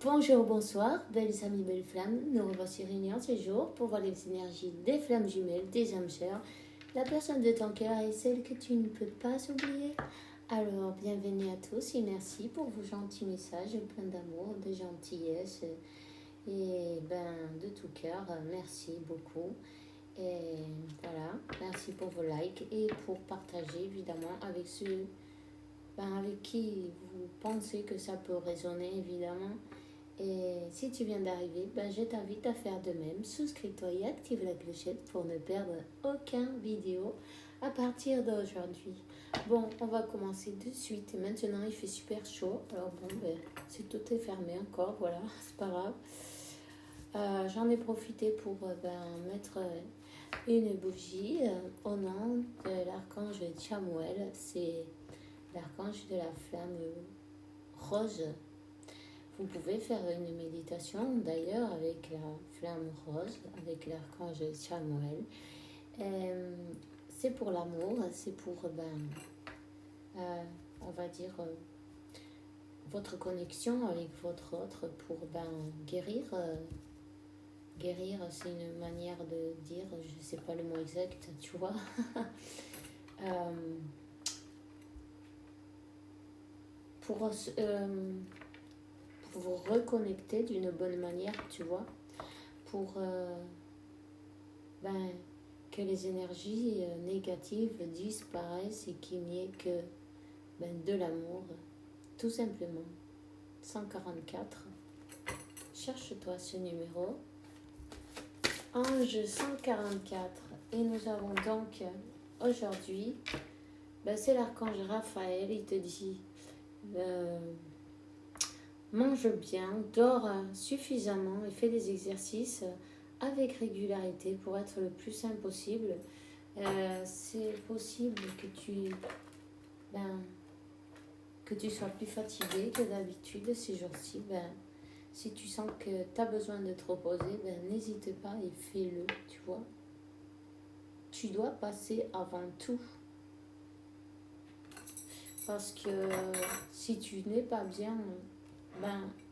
Bonjour, bonsoir, belles amies, belles flammes. Nous revoici réunis en ce jour pour voir les énergies des flammes jumelles, des âmes sœurs, la personne de ton cœur et celle que tu ne peux pas oublier. Alors, bienvenue à tous et merci pour vos gentils messages pleins d'amour, de gentillesse et de tout cœur. Merci beaucoup. Et voilà, merci pour vos likes et pour partager évidemment avec ceux avec qui vous pensez que ça peut résonner évidemment. Et si tu viens d'arriver, je t'invite à faire de même. Souscris-toi et active la clochette pour ne perdre aucun vidéo à partir d'aujourd'hui. Bon, on va commencer de suite. Et maintenant, il fait super chaud. Alors c'est tout est fermé encore, voilà, c'est pas grave. J'en ai profité pour mettre une bougie au nom de l'archange Chamuel. C'est l'archange de la flamme rose. Vous pouvez faire une méditation d'ailleurs avec la flamme rose, avec l'archange Chamuel. C'est pour l'amour, c'est pour, on va dire, votre connexion avec votre autre pour guérir. Guérir, c'est une manière de dire, je ne sais pas le mot exact, tu vois. Pour vous reconnecter d'une bonne manière, tu vois, pour que les énergies négatives disparaissent et qu'il n'y ait que de l'amour, tout simplement. 144, cherche-toi ce numéro, Ange 144, et nous avons donc aujourd'hui, c'est l'archange Raphaël, il te dit mange bien, dors suffisamment et fais des exercices avec régularité pour être le plus sain possible. C'est possible que tu sois plus fatigué que d'habitude ces jours-ci. Si tu sens que tu as besoin de te reposer, n'hésite pas et fais-le, tu vois. Tu dois passer avant tout. Parce que si tu n'es pas bien,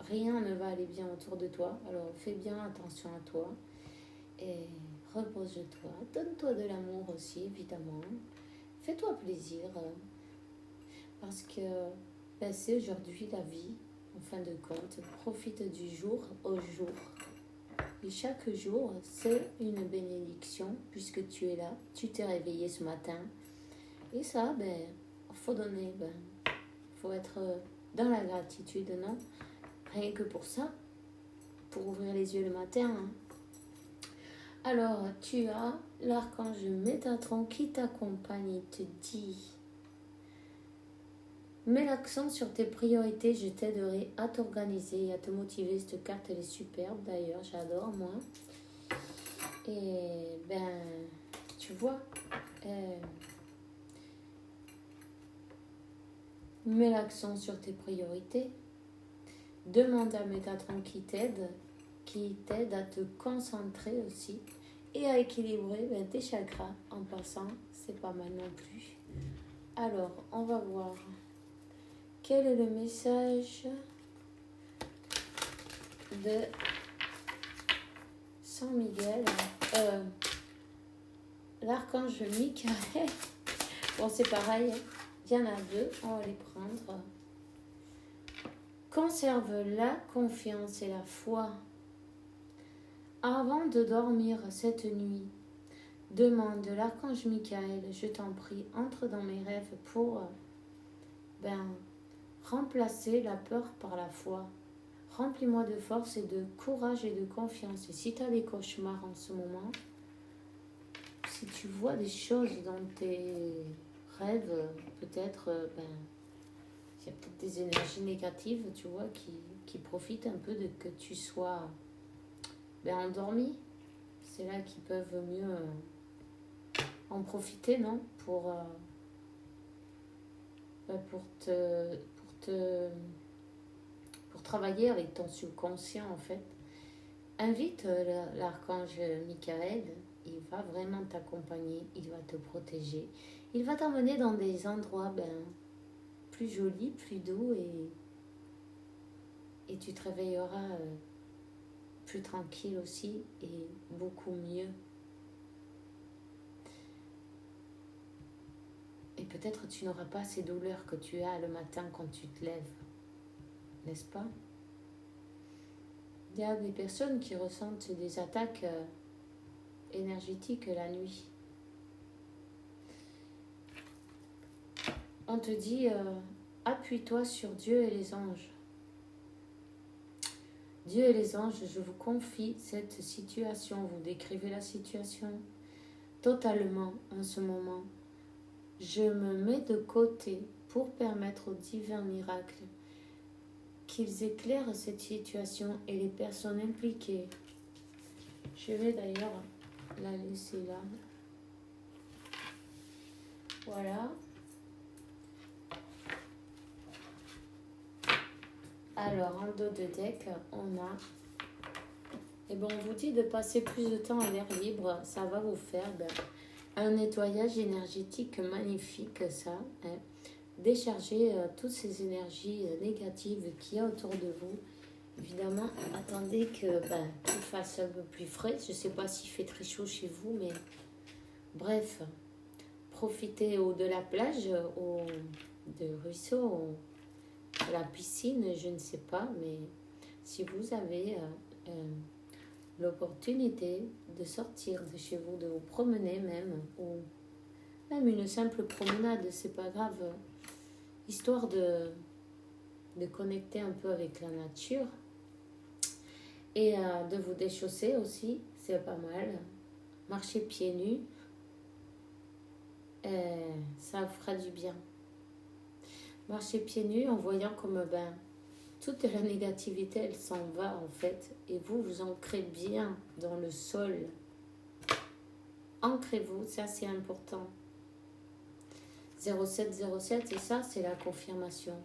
rien ne va aller bien autour de toi. Alors fais bien attention à toi et repose-toi. Donne-toi de l'amour aussi, évidemment. Fais-toi plaisir. Parce que c'est aujourd'hui la vie, en fin de compte. Profite du jour au jour. Et chaque jour, c'est une bénédiction puisque tu es là. Tu t'es réveillé ce matin. Et ça, faut donner, faut être dans la gratitude, non? Rien que pour ça, pour ouvrir les yeux le matin. Alors, tu as l'archange Métatron qui t'accompagne et te dit: mets l'accent sur tes priorités, je t'aiderai à t'organiser et à te motiver. Cette carte, elle est superbe d'ailleurs, j'adore moi. Et tu vois, mets l'accent sur tes priorités. Demande à Métatron qui t'aide à te concentrer aussi et à équilibrer tes chakras en passant, c'est pas mal non plus. Alors, on va voir quel est le message de San Miguel, l'archange Michael. Bon, c'est pareil, il y en a deux, on va les prendre. Conserve la confiance et la foi. Avant de dormir cette nuit, demande l'archange Michael, je t'en prie, entre dans mes rêves pour remplacer la peur par la foi. Remplis-moi de force et de courage et de confiance. Et si tu as des cauchemars en ce moment, si tu vois des choses dans tes rêves, peut-être il y a peut-être des énergies négatives, tu vois, qui profitent un peu de que tu sois endormi. C'est là qu'ils peuvent mieux en profiter, non? Pour travailler avec ton subconscient, en fait. Invite l'archange Michael, il va vraiment t'accompagner, il va te protéger, il va t'emmener dans des endroits plus jolis, plus doux et Et tu te réveilleras plus tranquille aussi et beaucoup mieux. Et peut-être tu n'auras pas ces douleurs que tu as le matin quand tu te lèves, n'est-ce pas? Il y a des personnes qui ressentent des attaques énergétiques la nuit. On te dit, appuie-toi sur Dieu et les anges. Dieu et les anges, je vous confie cette situation. Vous décrivez la situation totalement en ce moment. Je me mets de côté pour permettre aux divins miracles qu'ils éclairent cette situation et les personnes impliquées. Je vais d'ailleurs la laisser là. Voilà. Alors, en dos de deck, on a... Et bon, on vous dit de passer plus de temps à l'air libre. Ça va vous faire un nettoyage énergétique magnifique, ça. Hein. Décharger toutes ces énergies négatives qu'il y a autour de vous. Évidemment, attendez que tout fasse un peu plus frais. Je ne sais pas s'il fait très chaud chez vous, mais bref, profitez de la plage, de ruisseau, de la piscine, je ne sais pas, mais si vous avez l'opportunité de sortir de chez vous, de vous promener même, ou même une simple promenade, c'est pas grave, histoire de connecter un peu avec la nature et de vous déchausser aussi, c'est pas mal. Marcher pieds nus, ça vous fera du bien. Marcher pieds nus en voyant comme toute la négativité, elle s'en va en fait. Et vous, vous ancrez bien dans le sol. Ancrez-vous, ça c'est important. 0707, et ça c'est la confirmation.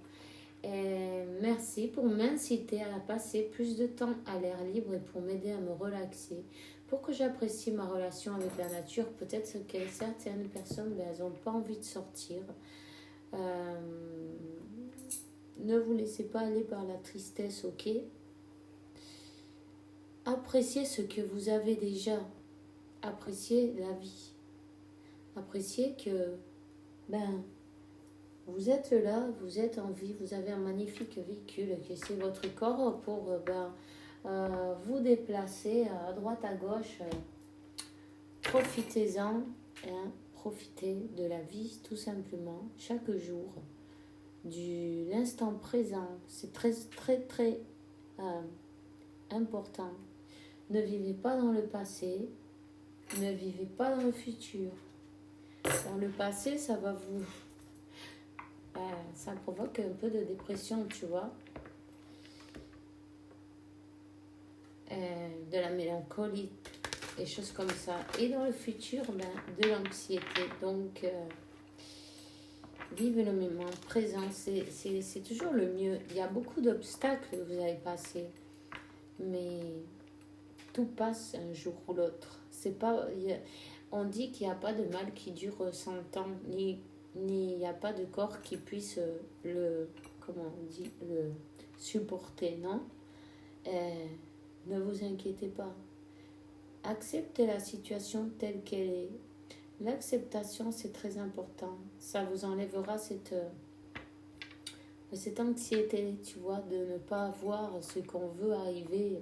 Et merci pour m'inciter à passer plus de temps à l'air libre et pour m'aider à me relaxer. Pour que j'apprécie ma relation avec la nature, peut-être que certaines personnes, elles n'ont pas envie de sortir. Ne vous laissez pas aller par la tristesse, ok? Appréciez ce que vous avez déjà. Appréciez la vie. Appréciez que vous êtes là, vous êtes en vie, vous avez un magnifique véhicule qui c'est votre corps pour vous déplacer à droite, à gauche. Profitez-en, hein, profitez de la vie tout simplement, chaque jour, de l'instant présent. C'est très, très, très important. Ne vivez pas dans le passé, ne vivez pas dans le futur. Dans le passé, ça va vous... ça provoque un peu de dépression, tu vois. De la mélancolie, des choses comme ça. Et dans le futur, de l'anxiété. Donc, vivez le moment présent, c'est toujours le mieux. Il y a beaucoup d'obstacles que vous avez passés, mais tout passe un jour ou l'autre. C'est pas, on dit qu'il n'y a pas de mal qui dure 100 ans, ni il n'y a pas de corps qui puisse le supporter, non? Ne vous inquiétez pas. Acceptez la situation telle qu'elle est. L'acceptation, c'est très important. Ça vous enlèvera cette anxiété, tu vois, de ne pas voir ce qu'on veut arriver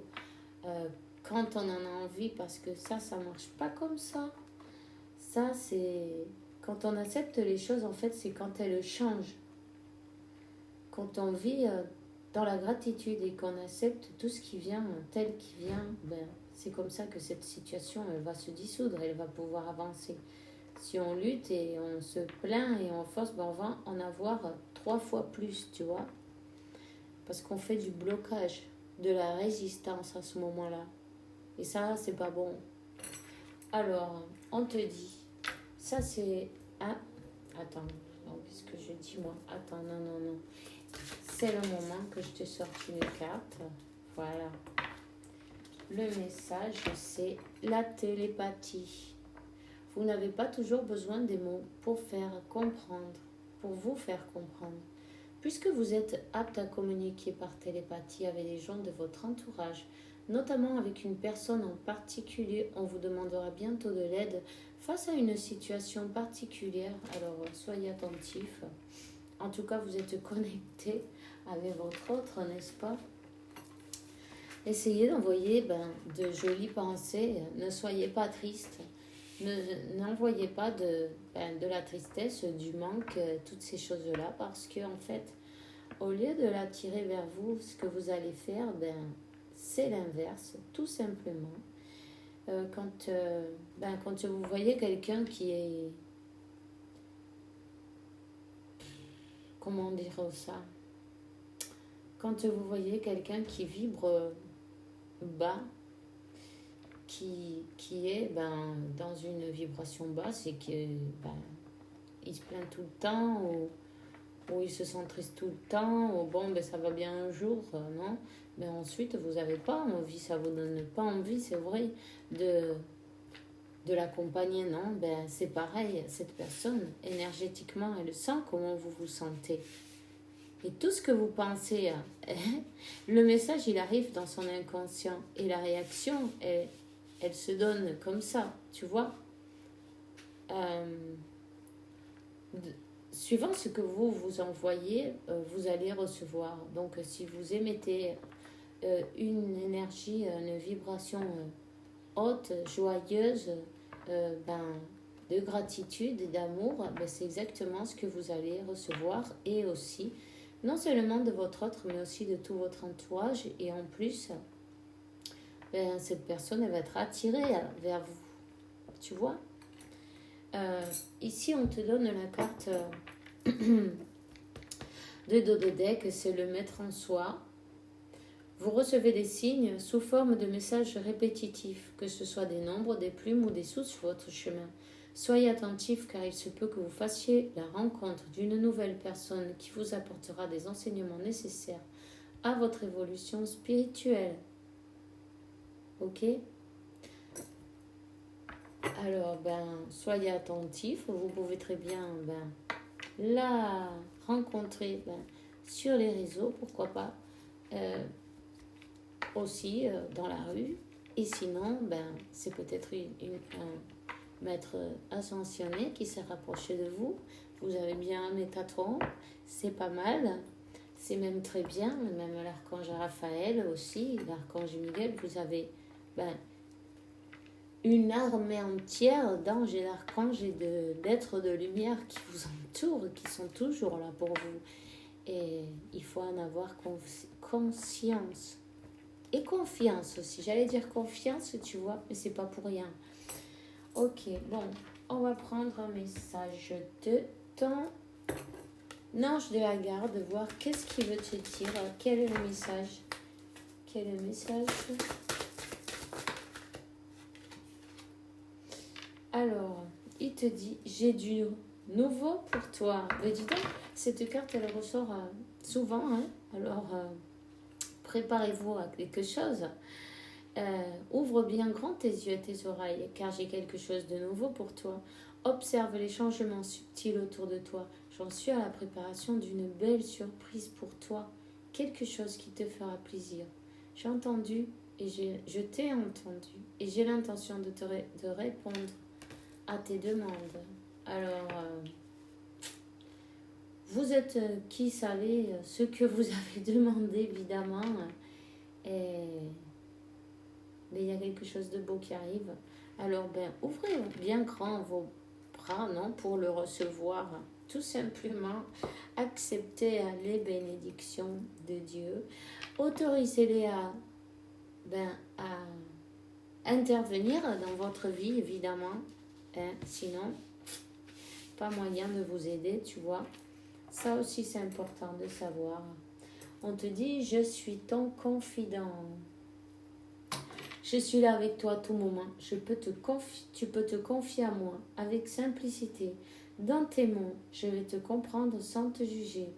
quand on en a envie, parce que ça marche pas comme ça. Ça, c'est... Quand on accepte les choses, en fait, c'est quand elles changent. Quand on vit dans la gratitude et qu'on accepte tout ce qui vient tel qu'il vient, c'est comme ça que cette situation, elle va se dissoudre, elle va pouvoir avancer. Si on lutte et on se plaint et on force, on va en avoir 3 fois plus, tu vois. Parce qu'on fait du blocage, de la résistance à ce moment-là. Et ça, c'est pas bon. Alors, on te dit, ça c'est... Ah, attends, qu'est-ce que je dis moi? Attends, non. C'est le moment que je te sorte une carte. Voilà. Le message, c'est la télépathie. Vous n'avez pas toujours besoin des mots pour faire comprendre, pour vous faire comprendre. Puisque vous êtes apte à communiquer par télépathie avec les gens de votre entourage, notamment avec une personne en particulier, on vous demandera bientôt de l'aide face à une situation particulière. Alors soyez attentifs. En tout cas, vous êtes connecté avec votre autre, n'est-ce pas? Essayez d'envoyer de jolies pensées. Ne soyez pas triste. N'envoyez pas de la tristesse, du manque, toutes ces choses-là, parce que en fait, au lieu de l'attirer vers vous, ce que vous allez faire, c'est l'inverse, tout simplement. Quand vous voyez quelqu'un qui est... Comment dire ça? Quand vous voyez quelqu'un qui vibre bas, qui est dans une vibration basse et que il se plaint tout le temps ou il se sent triste tout le temps ou ça va bien un jour, non, mais ensuite vous n'avez pas envie, ça vous donne pas envie, c'est vrai, de l'accompagner, non, c'est pareil, cette personne énergétiquement elle sent comment vous vous sentez. Et tout ce que vous pensez, le message, il arrive dans son inconscient. Et la réaction, elle se donne comme ça, tu vois. Suivant ce que vous envoyez, vous allez recevoir. Donc, si vous émettez une énergie, une vibration haute, joyeuse, de gratitude et d'amour, c'est exactement ce que vous allez recevoir. Et aussi... non seulement de votre autre, mais aussi de tout votre entourage. Et en plus, cette personne, elle va être attirée vers vous. Tu vois? Ici, on te donne la carte de dos de deck, c'est le maître en soi. Vous recevez des signes sous forme de messages répétitifs, que ce soit des nombres, des plumes ou des sous sur votre chemin. Soyez attentifs car il se peut que vous fassiez la rencontre d'une nouvelle personne qui vous apportera des enseignements nécessaires à votre évolution spirituelle. Ok? Alors, soyez attentifs. Vous pouvez très bien la rencontrer sur les réseaux, pourquoi pas, aussi dans la rue. Et sinon, c'est peut-être un maître ascensionné qui s'est rapproché de vous. Vous avez bien un Métatron, c'est pas mal. C'est même très bien, même l'archange Raphaël aussi, l'archange Miguel, vous avez une armée entière d'anges et d'archanges et d'êtres de lumière qui vous entourent, qui sont toujours là pour vous. Et il faut en avoir conscience. Et confiance aussi. J'allais dire confiance, tu vois, mais c'est pas pour rien. Ok, bon, on va prendre un message de ton ange de la garde, voir qu'est-ce qu'il veut te dire. Quel est le message? Quel est le message? Alors, il te dit, j'ai du nouveau pour toi. Mais dis donc, cette carte, elle ressort souvent. Hein. Alors, préparez-vous à quelque chose. Ouvre bien grand tes yeux et tes oreilles, car j'ai quelque chose de nouveau pour toi. Observe les changements subtils autour de toi. J'en suis à la préparation d'une belle surprise pour toi. Quelque chose qui te fera plaisir. J'ai entendu et je t'ai entendu. Et j'ai l'intention de répondre à tes demandes. Alors, vous êtes qui savez ce que vous avez demandé, évidemment. Mais il y a quelque chose de beau qui arrive. Alors, ouvrez bien grand vos bras, non, pour le recevoir. Tout simplement, acceptez les bénédictions de Dieu. Autorisez-les à intervenir dans votre vie, évidemment. Sinon, pas moyen de vous aider, tu vois. Ça aussi, c'est important de savoir. On te dit, je suis ton confident. Je suis là avec toi à tout moment. Tu peux te confier à moi avec simplicité. Dans tes mots, je vais te comprendre sans te juger.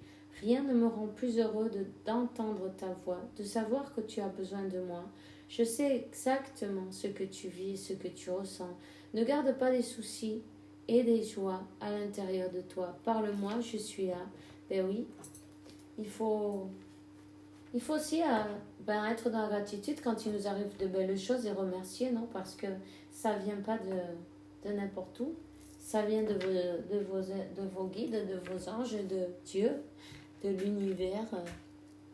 Rien ne me rend plus heureux d'entendre ta voix, de savoir que tu as besoin de moi. Je sais exactement ce que tu vis, ce que tu ressens. Ne garde pas des soucis et des joies à l'intérieur de toi. Parle-moi, je suis là. Ben oui, il faut, il faut aussi être dans la gratitude quand il nous arrive de belles choses et remercier, non? Parce que ça vient pas de n'importe où. Ça vient de vos guides, de vos anges, de Dieu, de l'univers,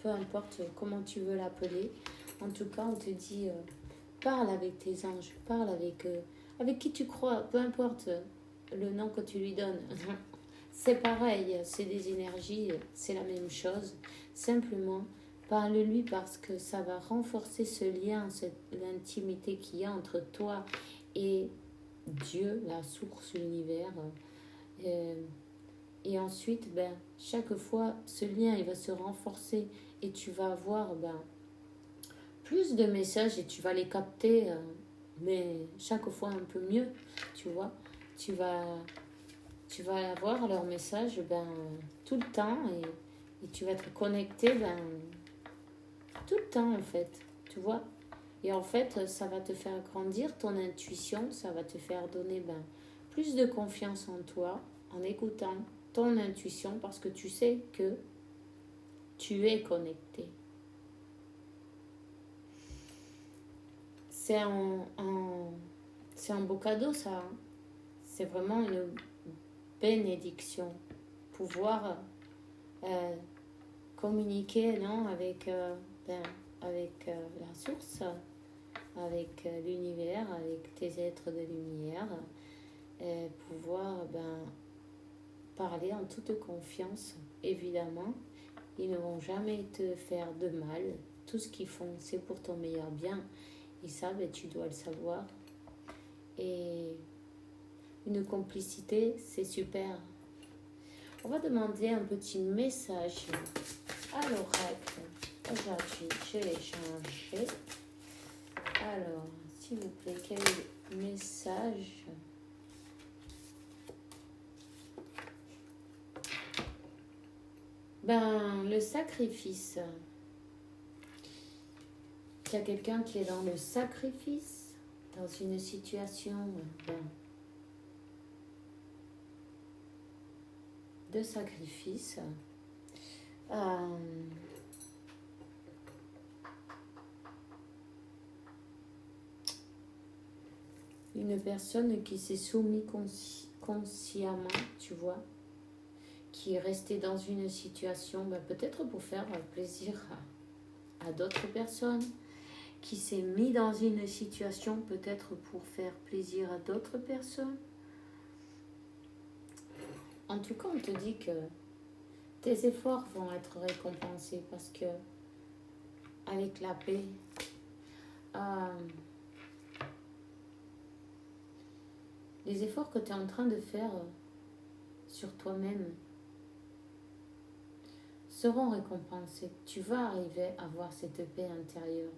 peu importe comment tu veux l'appeler. En tout cas, on te dit, parle avec tes anges, parle avec qui tu crois, peu importe le nom que tu lui donnes. C'est pareil, c'est des énergies, c'est la même chose. Simplement, parle-lui parce que ça va renforcer ce lien, l'intimité qu'il y a entre toi et Dieu, la source, l'univers. Et ensuite, chaque fois, ce lien, il va se renforcer et tu vas avoir plus de messages et tu vas les capter, mais chaque fois un peu mieux, tu vois. Tu vas avoir leurs messages tout le temps et tu vas être connecté tout le temps en fait, tu vois. Et en fait, ça va te faire grandir ton intuition, ça va te faire donner plus de confiance en toi en écoutant ton intuition parce que tu sais que tu es connecté. C'est un beau cadeau ça. Hein. C'est vraiment une bénédiction. Pouvoir communiquer non, avec la source, avec l'univers, avec tes êtres de lumière. Pouvoir parler en toute confiance, évidemment. Ils ne vont jamais te faire de mal. Tout ce qu'ils font, c'est pour ton meilleur bien. Et ça, tu dois le savoir. Et une complicité, c'est super. On va demander un petit message à l'oracle. Aujourd'hui, je l'ai changé. Alors, s'il vous plaît, quel est le message ? Le sacrifice. Il y a quelqu'un qui est dans le sacrifice, dans une situation de sacrifice. Une personne qui s'est soumise consciemment, tu vois, qui est restée dans une situation, peut-être pour faire plaisir à d'autres personnes, qui s'est mis dans une situation peut-être pour faire plaisir à d'autres personnes. En tout cas, on te dit que tes efforts vont être récompensés parce que avec la paix, les efforts que tu es en train de faire sur toi-même seront récompensés. Tu vas arriver à avoir cette paix intérieure.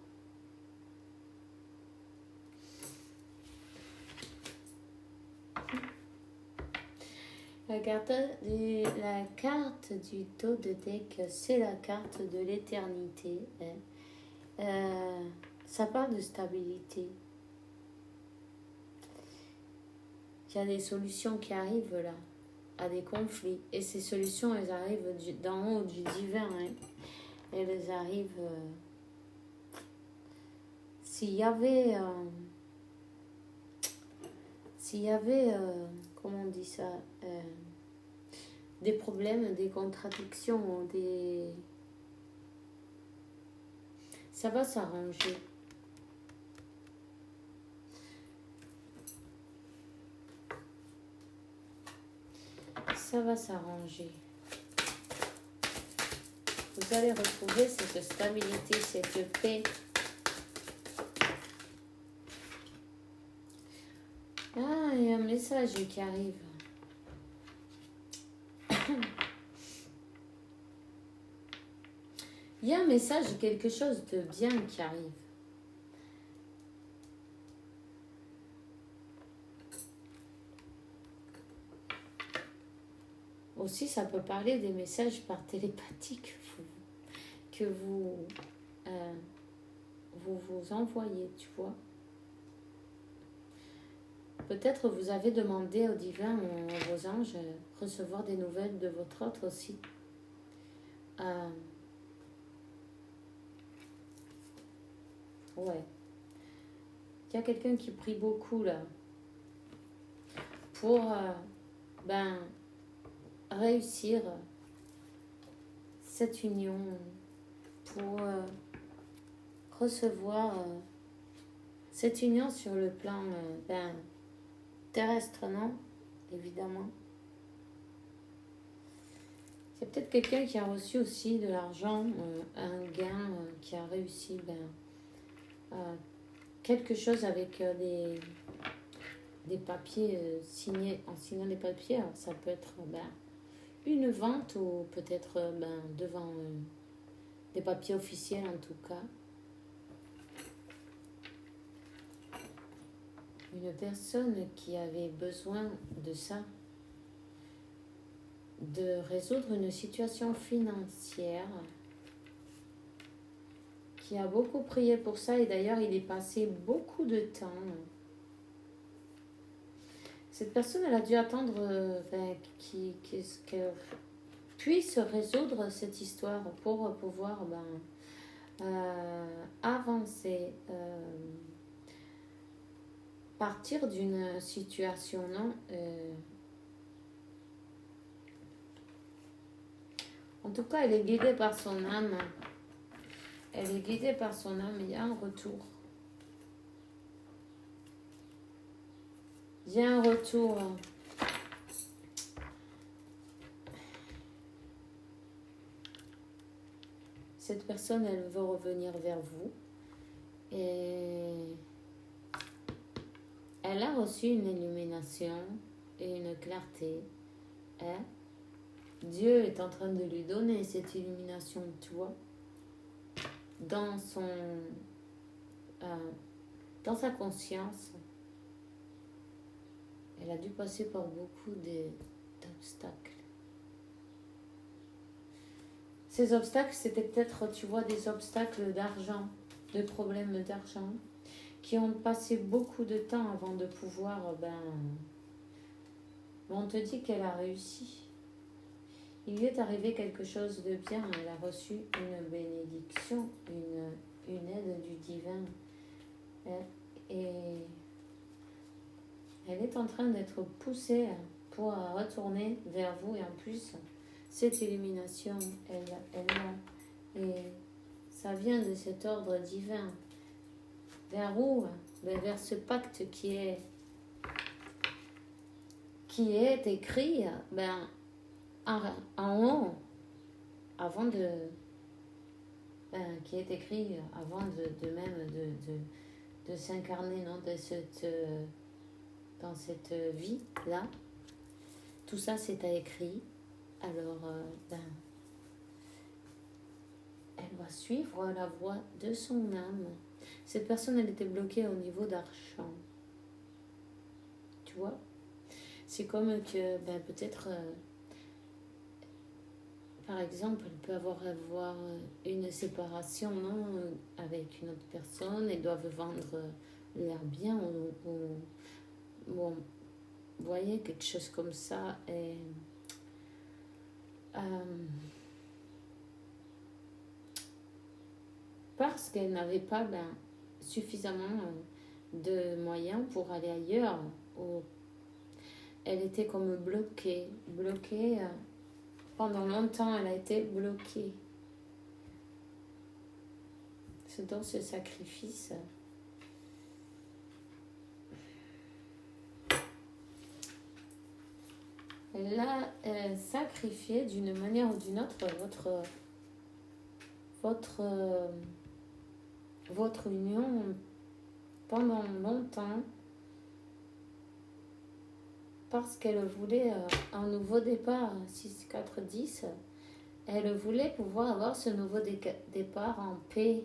La carte du dos de deck, c'est la carte de l'éternité. Ça parle de stabilité. Il y a des solutions qui arrivent là, à des conflits. Et ces solutions, elles arrivent d'en haut, du divin. Hein. Elles arrivent... S'il y avait... comment on dit ça, des problèmes, des contradictions, ça va s'arranger. Ça va s'arranger. Vous allez retrouver cette stabilité, cette paix. Ah, il y a un message qui arrive. Il y a un message, quelque chose de bien qui arrive. Aussi, ça peut parler des messages par télépathique que vous envoyez, tu vois. Peut-être vous avez demandé au divin ou à vos anges recevoir des nouvelles de votre autre aussi. euh, ouais. Il y a quelqu'un qui prie beaucoup là pour réussir cette union, pour recevoir cette union sur le plan terrestre, non? Évidemment. C'est peut-être quelqu'un qui a reçu aussi de l'argent, un gain, qui a réussi quelque chose avec des papiers signés, en signant des papiers. Alors, ça peut être une vente ou peut-être devant des papiers officiels en tout cas. Une personne qui avait besoin de ça, de résoudre une situation financière, qui a beaucoup prié pour ça et d'ailleurs il est passé beaucoup de temps. Cette personne, elle a dû attendre qu'elle puisse résoudre cette histoire pour pouvoir avancer, partir d'une situation, non? En tout cas, elle est guidée par son âme. Elle est guidée par son âme. Il y a un retour. Il y a un retour. Cette personne, elle veut revenir vers vous. Et elle a reçu une illumination et une clarté. Dieu est en train de lui donner cette illumination, tu vois, dans sa conscience. Elle a dû passer par beaucoup d'obstacles. Ces obstacles, c'était peut-être, tu vois, des obstacles d'argent, de problèmes d'argent, qui ont passé beaucoup de temps avant de pouvoir, on te dit qu'elle a réussi. Il lui est arrivé quelque chose de bien, elle a reçu une bénédiction, une aide du divin. Et elle est en train d'être poussée pour retourner vers vous. Et en plus, cette illumination, elle a. Et ça vient de cet ordre divin. Vers où? Vers ce pacte qui est écrit en haut, avant de... qui est écrit avant de même de s'incarner, non, dans cette vie-là. Tout ça, c'est à écrit. Alors, elle va suivre la voie de son âme. Cette personne, elle était bloquée au niveau d'argent. Tu vois? C'est comme que, peut-être... par exemple, elle peut avoir une séparation, non, avec une autre personne. Elles doivent vendre leurs biens ou vous voyez, quelque chose comme ça. Et, parce qu'elle n'avait pas suffisamment de moyens pour aller ailleurs. Elle était comme bloquée. Pendant longtemps, elle a été bloquée. C'est dans ce sacrifice. Elle a sacrifié d'une manière ou d'une autre votre union pendant longtemps, parce qu'elle voulait un nouveau départ. 6, 4, 10. Elle voulait pouvoir avoir ce nouveau départ en paix.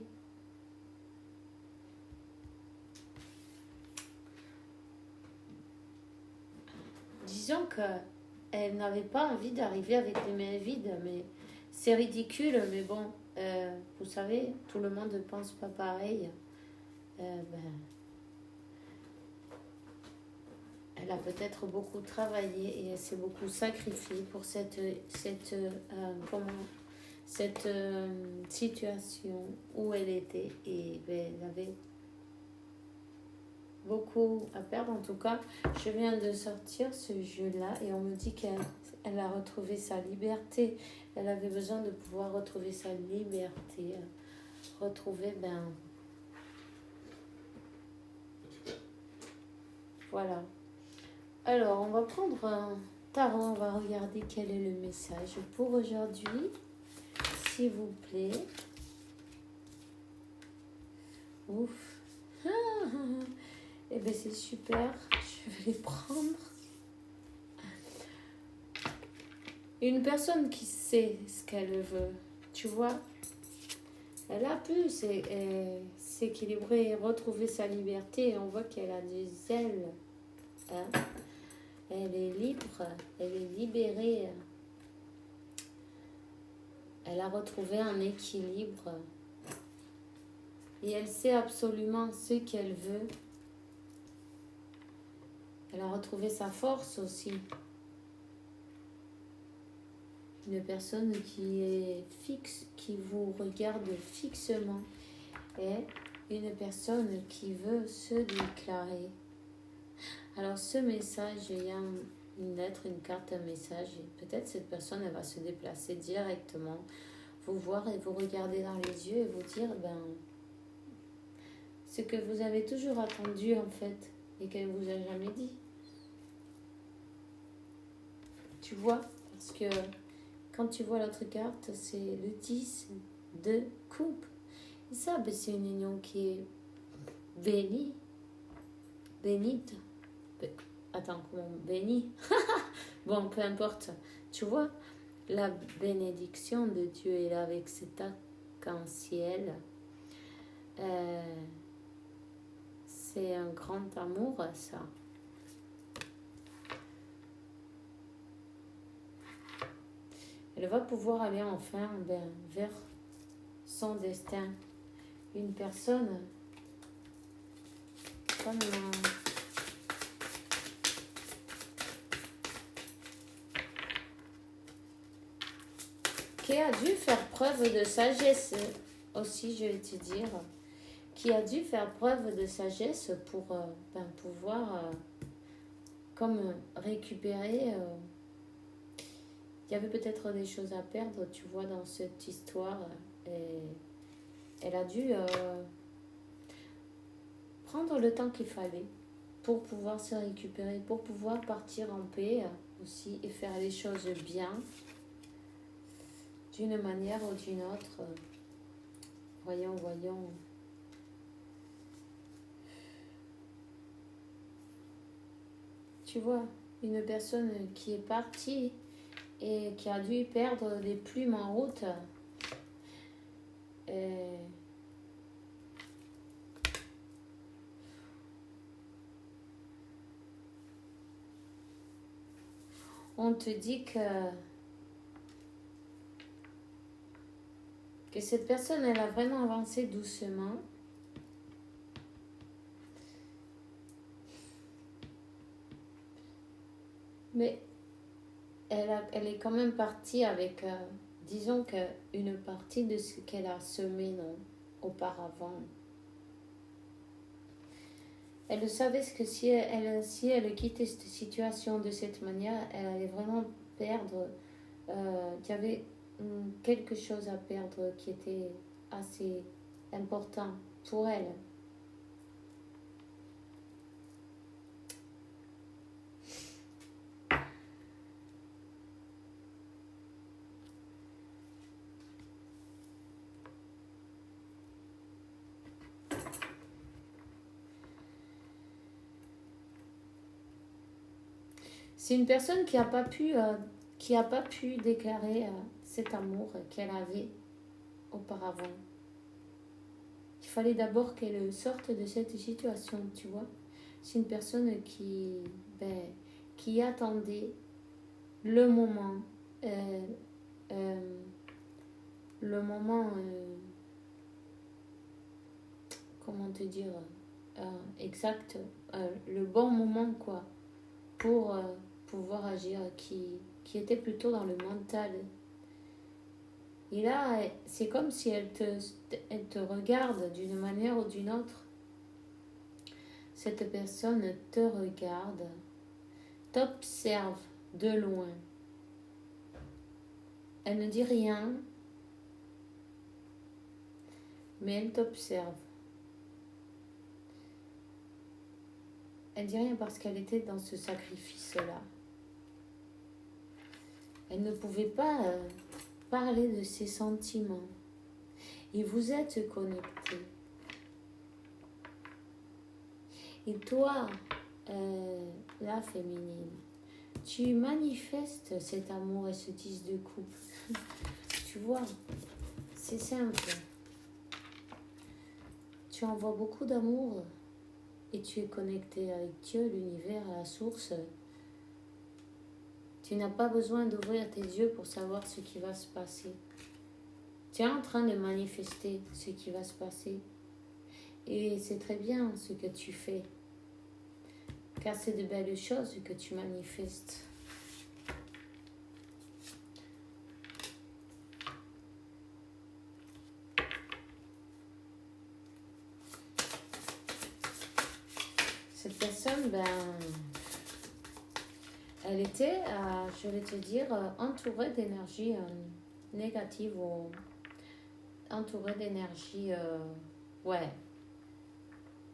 Disons qu'elle n'avait pas envie d'arriver avec les mains vides, mais c'est ridicule, mais bon, vous savez, tout le monde ne pense pas pareil. Elle a peut-être beaucoup travaillé et elle s'est beaucoup sacrifiée pour cette situation où elle était et ben, elle avait beaucoup à perdre. En tout cas, je viens de sortir ce jeu-là et on me dit qu'elle a retrouvé sa liberté. Elle avait besoin de pouvoir retrouver sa liberté, retrouver, ben, voilà. Alors, on va prendre un tarot, on va regarder quel est le message pour aujourd'hui, s'il vous plaît. Ouf. Eh bien, c'est super. Je vais les prendre. Une personne qui sait ce qu'elle veut, tu vois, elle a pu s'équilibrer, retrouver sa liberté. Et on voit qu'elle a des ailes. Hein? Elle est libre, elle est libérée. Elle a retrouvé un équilibre. Et elle sait absolument ce qu'elle veut. Elle a retrouvé sa force aussi. Une personne qui est fixe, qui vous regarde fixement, et une personne qui veut se déclarer. Alors ce message, il y a une lettre, une carte, un message, et peut-être cette personne, elle va se déplacer directement, vous voir et vous regarder dans les yeux et vous dire, ben, ce que vous avez toujours attendu en fait, et qu'elle ne vous a jamais dit. Tu vois, parce que quand tu vois l'autre carte, c'est le 10 de coupe. Et ça, ben, c'est une union qui est bénie, bénite. Attends, comment bénie? Bon, peu importe. Tu vois, la bénédiction de Dieu est là avec cet arc-en-ciel. C'est un grand amour, ça. Elle va pouvoir aller enfin vers son destin. Une personne comme qui a dû faire preuve de sagesse aussi, je vais te dire, qui a dû faire preuve de sagesse pour pouvoir comme récupérer. Il y avait peut-être des choses à perdre, tu vois, dans cette histoire. Et elle a dû prendre le temps qu'il fallait pour pouvoir se récupérer, pour pouvoir partir en paix aussi et faire les choses bien, d'une manière ou d'une autre. Voyons. Tu vois, une personne qui est partie et qui a dû perdre les plumes en route. On te dit que cette personne, elle a vraiment avancé doucement. Mais elle est quand même partie avec, disons qu'une partie de ce qu'elle a semé auparavant. Elle savait que si elle quittait cette situation de cette manière, elle allait vraiment perdre. Il y avait quelque chose à perdre qui était assez important pour elle. C'est une personne qui n'a pas pu déclarer cet amour qu'elle avait auparavant. Il fallait d'abord qu'elle sorte de cette situation, tu vois. C'est une personne qui attendait le moment, comment te dire, exact, le bon moment, quoi, pour pouvoir agir, qui était plutôt dans le mental. Et là, c'est comme si elle te regarde d'une manière ou d'une autre. Cette personne te regarde, t'observe de loin. Elle ne dit rien, mais elle t'observe. Elle ne dit rien parce qu'elle était dans ce sacrifice-là. Elle ne pouvait pas parler de ses sentiments. Et vous êtes connectés. Et toi, la féminine, tu manifestes cet amour et ce tissu de couple. Tu vois, c'est simple. Tu envoies beaucoup d'amour et tu es connecté avec Dieu, l'univers, la source. Tu n'as pas besoin d'ouvrir tes yeux pour savoir ce qui va se passer. Tu es en train de manifester ce qui va se passer. Et c'est très bien ce que tu fais. Car c'est de belles choses que tu manifestes. Cette personne, elle était, je vais te dire, entourée d'énergie négative ou entourée d'énergie,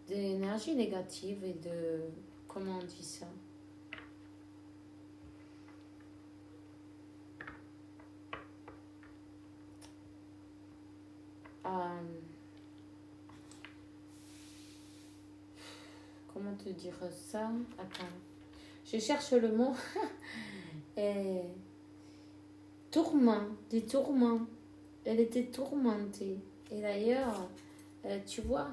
d'énergie négative et de, comment on dit ça? Comment te dire ça? Attends. Je cherche le mot. Tourment, des tourments. Elle était tourmentée. Et d'ailleurs, tu vois,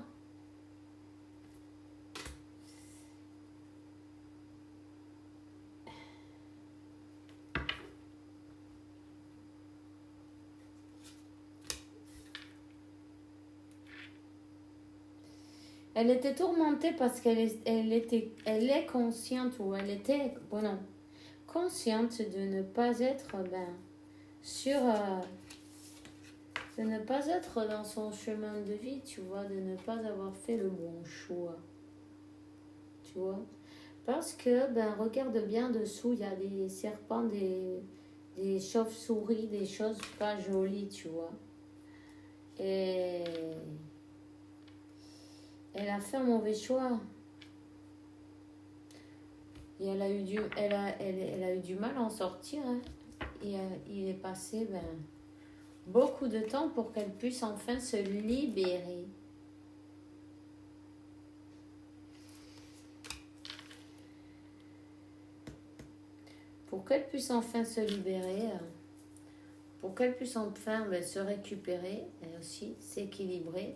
elle était tourmentée parce qu'elle est consciente ou elle était, consciente de ne pas être, de ne pas être dans son chemin de vie, tu vois, de ne pas avoir fait le bon choix, tu vois. Parce que, regarde bien dessous, il y a des serpents, des chauves-souris, des choses pas jolies, tu vois. Et elle a fait un mauvais choix. Et elle a eu du mal à en sortir. Hein. Et il est passé beaucoup de temps pour qu'elle puisse enfin se libérer. Pour qu'elle puisse enfin se libérer, pour qu'elle puisse enfin se récupérer et aussi s'équilibrer.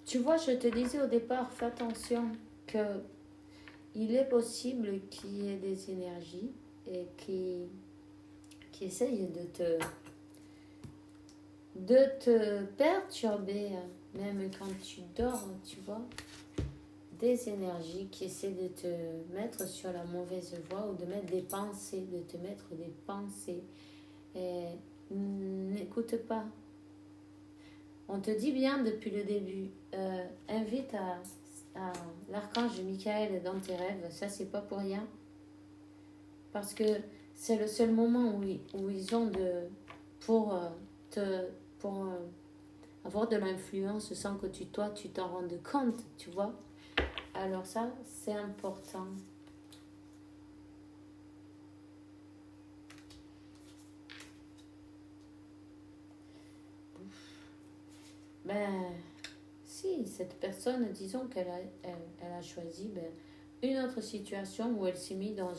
Tu vois, je te disais au départ, fais attention que il est possible qu'il y ait des énergies et qui essayent de te perturber, même quand tu dors, tu vois. Des énergies qui essaient de te mettre sur la mauvaise voie ou de mettre des pensées, de te mettre des pensées. Et n'écoute pas. On te dit bien depuis le début, invite à l'archange Michael dans tes rêves, ça c'est pas pour rien. Parce que c'est le seul moment où ils ont pour avoir de l'influence sans que toi tu t'en rendes compte, tu vois. Alors ça, c'est important. Si, cette personne, disons qu'elle a choisi une autre situation où elle s'est mise dans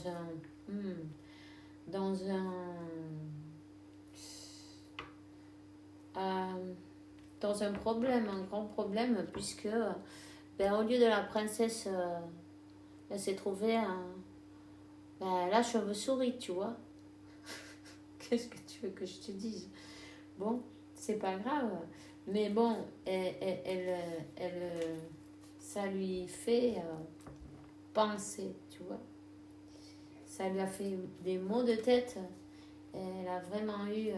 un problème, un grand problème, puisque au lieu de la princesse, elle s'est trouvée la chauve-souris, tu vois. Qu'est-ce que tu veux que je te dise? Bon, c'est pas grave. Mais bon, ça lui fait penser, tu vois. Ça lui a fait des maux de tête. Elle a vraiment eu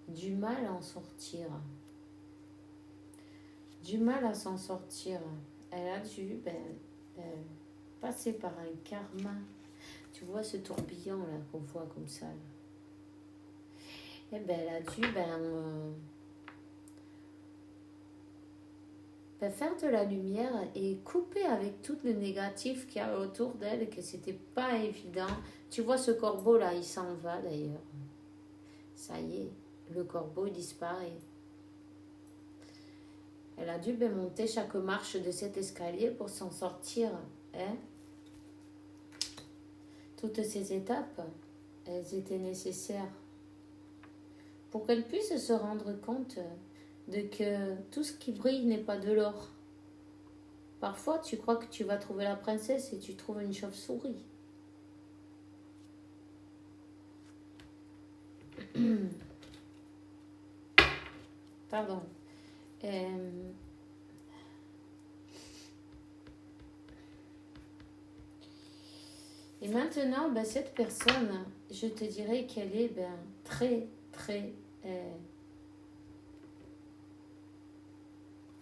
du mal à en sortir. Du mal à s'en sortir. Elle a dû passer par un karma. Tu vois ce tourbillon là qu'on voit comme ça. Là. Et elle a dû faire de la lumière et couper avec tout le négatif qu'il y a autour d'elle et que c'était pas évident. Tu vois ce corbeau là, il s'en va d'ailleurs. Ça y est, le corbeau disparaît. Elle a dû monter chaque marche de cet escalier pour s'en sortir. Hein? Toutes ces étapes, elles étaient nécessaires pour qu'elle puisse se rendre compte de que tout ce qui brille n'est pas de l'or. Parfois, tu crois que tu vas trouver la princesse et tu trouves une chauve-souris. Pardon. Et maintenant, cette personne, je te dirais qu'elle est très, très,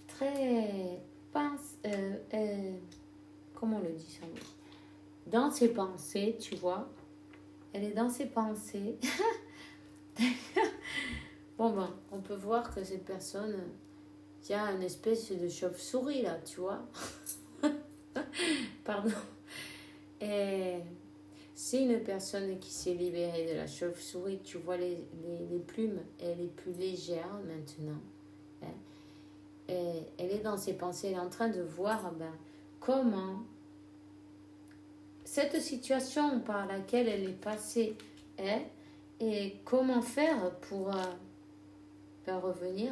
très, comment on le dit ça? Dans ses pensées, tu vois. Elle est dans ses pensées. Bon, on peut voir que cette personne, il y a une espèce de chauve-souris là, tu vois. Pardon. Et c'est une personne qui s'est libérée de la chauve-souris. Tu vois les plumes, elle est plus légère maintenant. Et elle est dans ses pensées, elle est en train de voir comment cette situation par laquelle elle est passée est et comment faire pour revenir,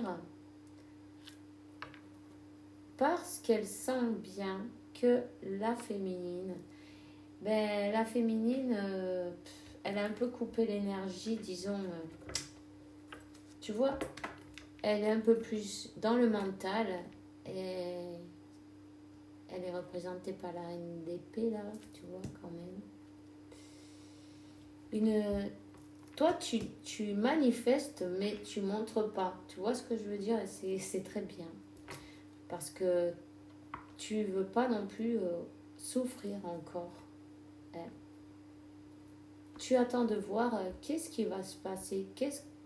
parce qu'elle sent bien que la féminine, elle a un peu coupé l'énergie, disons, tu vois, elle est un peu plus dans le mental et elle est représentée par la reine d'épée là, tu vois, quand même. Toi, tu manifestes, mais tu montres pas. Tu vois ce que je veux dire? C'est très bien. Parce que tu veux pas non plus souffrir encore. Hein? Tu attends de voir qu'est-ce qui va se passer.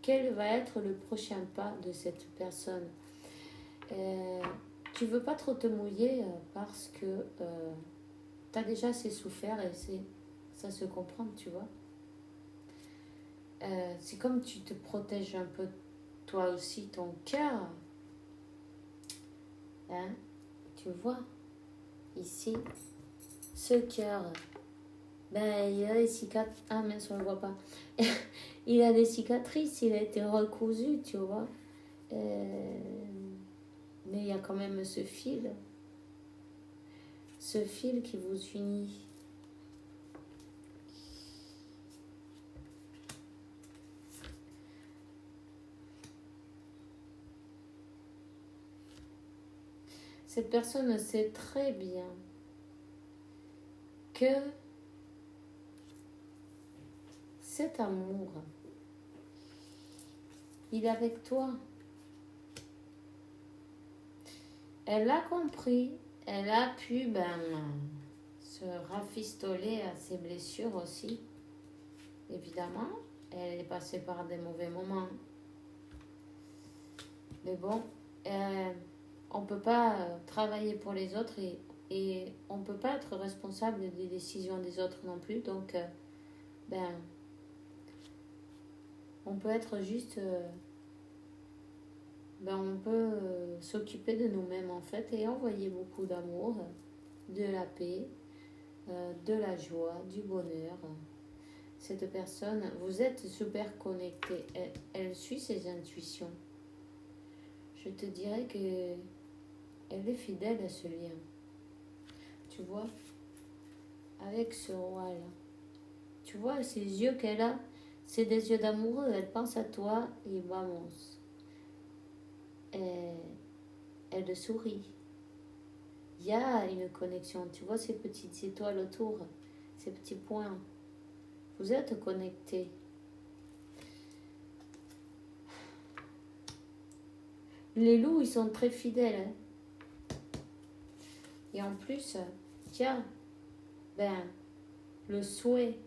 Quel va être le prochain pas de cette personne. Tu veux pas trop te mouiller parce que tu as déjà assez souffert et ça se comprend, tu vois. C'est comme tu te protèges un peu toi aussi ton cœur, hein, tu vois ici ce cœur, il a des cicatrices. Ah mince, on le voit pas. Il a des cicatrices, il a été recousu, tu vois, mais il y a quand même ce fil qui vous unit. Cette personne sait très bien que cet amour, il est avec toi. Elle a compris, elle a pu se rafistoler à ses blessures aussi. Évidemment, elle est passée par des mauvais moments. Mais bon, on ne peut pas travailler pour les autres et on ne peut pas être responsable des décisions des autres non plus. Donc, on peut être juste... on peut s'occuper de nous-mêmes en fait et envoyer beaucoup d'amour, de la paix, de la joie, du bonheur. Cette personne, vous êtes super connectés. Elle suit ses intuitions. Je te dirais que elle est fidèle à ce lien. Tu vois, avec ce roi-là. Tu vois, ces yeux qu'elle a, c'est des yeux d'amoureux. Elle pense à toi et vamos. elle, elle te sourit. Il y a une connexion. Tu vois ces petites étoiles autour, ces petits points. Vous êtes connectés. Les loups, ils sont très fidèles. Et en plus, tiens, le souhait,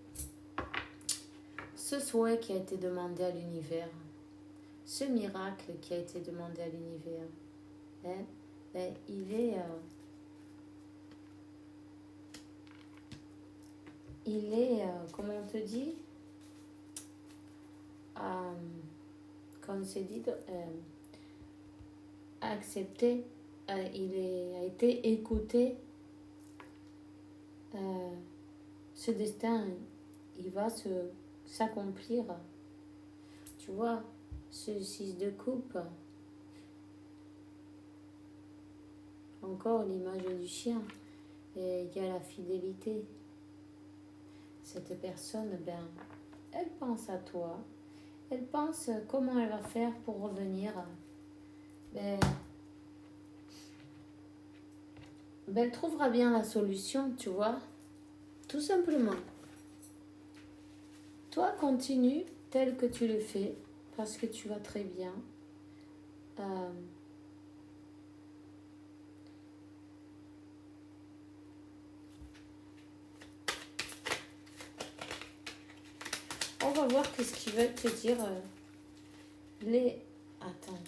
ce souhait qui a été demandé à l'univers, ce miracle qui a été demandé à l'univers, il est, comment on te dit, comme c'est dit, accepté, a été écouté. Ce destin, il va s'accomplir. Tu vois, ce 6 de coupe, encore l'image du chien, et il y a la fidélité. Cette personne, elle pense à toi, elle pense comment elle va faire pour revenir. Elle trouvera bien la solution, tu vois, tout simplement. Toi, continue tel que tu le fais, parce que tu vas très bien. On va voir qu'est-ce qu'ils veulent te dire. Attends.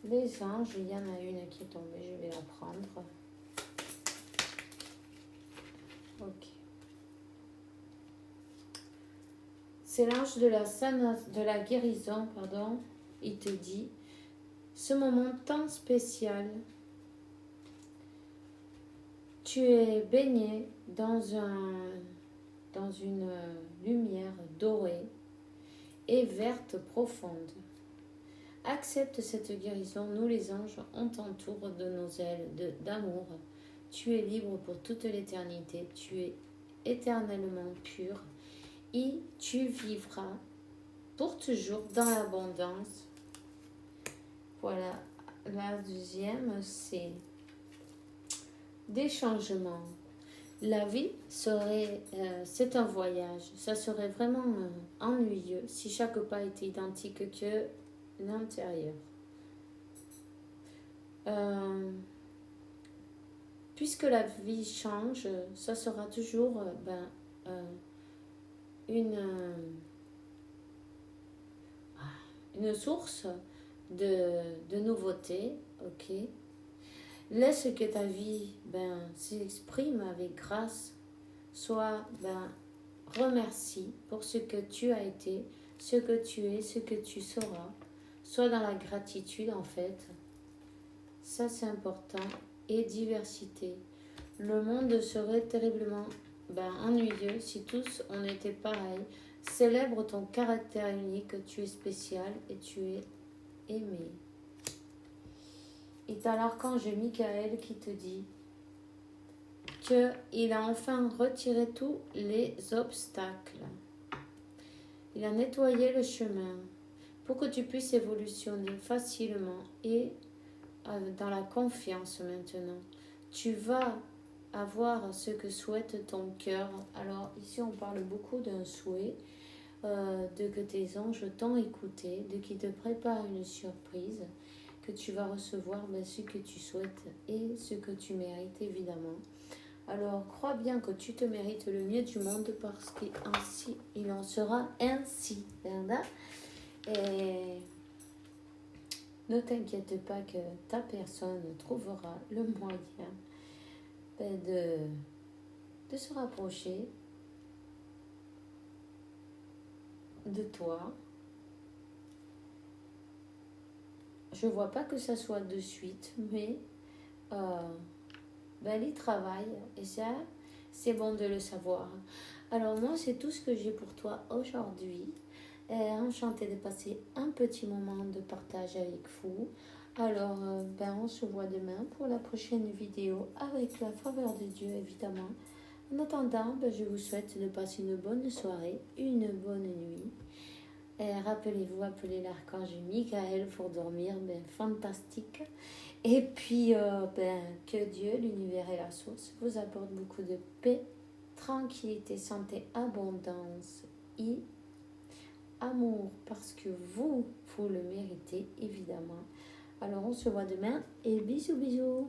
Les anges, il y en a une qui est tombée, je vais la prendre. Ok. C'est l'ange de la guérison, pardon. Il te dit, ce moment tant spécial, tu es baigné dans une lumière dorée et verte profonde. Accepte cette guérison, nous les anges, on t'entoure de nos ailes d'amour. Tu es libre pour toute l'éternité, tu es éternellement pur et tu vivras pour toujours dans l'abondance. Voilà, la deuxième, c'est des changements. La vie c'est un voyage. Ça serait vraiment ennuyeux si chaque pas était identique que l'intérieur. Puisque la vie change, ça sera toujours une source de nouveautés, ok. Laisse que ta vie s'exprime avec grâce. Sois remercie pour ce que tu as été, ce que tu es, ce que tu seras. Sois dans la gratitude en fait. Ça c'est important. Et diversité. Le monde serait terriblement ennuyeux si tous on était pareils. Célèbre ton caractère unique, tu es spécial et tu es aimé. Et t'as l'archange Michael qui te dit qu'il a enfin retiré tous les obstacles. Il a nettoyé le chemin pour que tu puisses évolutionner facilement et dans la confiance maintenant. Tu vas avoir ce que souhaite ton cœur. Alors ici on parle beaucoup d'un souhait, de que tes anges t'ont écouté, de qu'ils te préparent une surprise, que tu vas recevoir ce que tu souhaites et ce que tu mérites évidemment. Alors crois bien que tu te mérites le mieux du monde parce qu'ainsi il en sera ainsi. Et ne t'inquiète pas que ta personne trouvera le moyen de se rapprocher de toi. Je vois pas que ça soit de suite, mais il travaille et ça, c'est bon de le savoir. Alors moi, c'est tout ce que j'ai pour toi aujourd'hui. Enchantée de passer un petit moment de partage avec vous. Alors, on se voit demain pour la prochaine vidéo avec la faveur de Dieu, évidemment. En attendant, je vous souhaite de passer une bonne soirée, une bonne nuit. Et rappelez-vous, appelez l'archange Michael pour dormir, fantastique. Et puis, que Dieu, l'univers et la source vous apportent beaucoup de paix, tranquillité, santé, abondance et amour, parce que vous le méritez, évidemment. Alors, on se voit demain et bisous, bisous.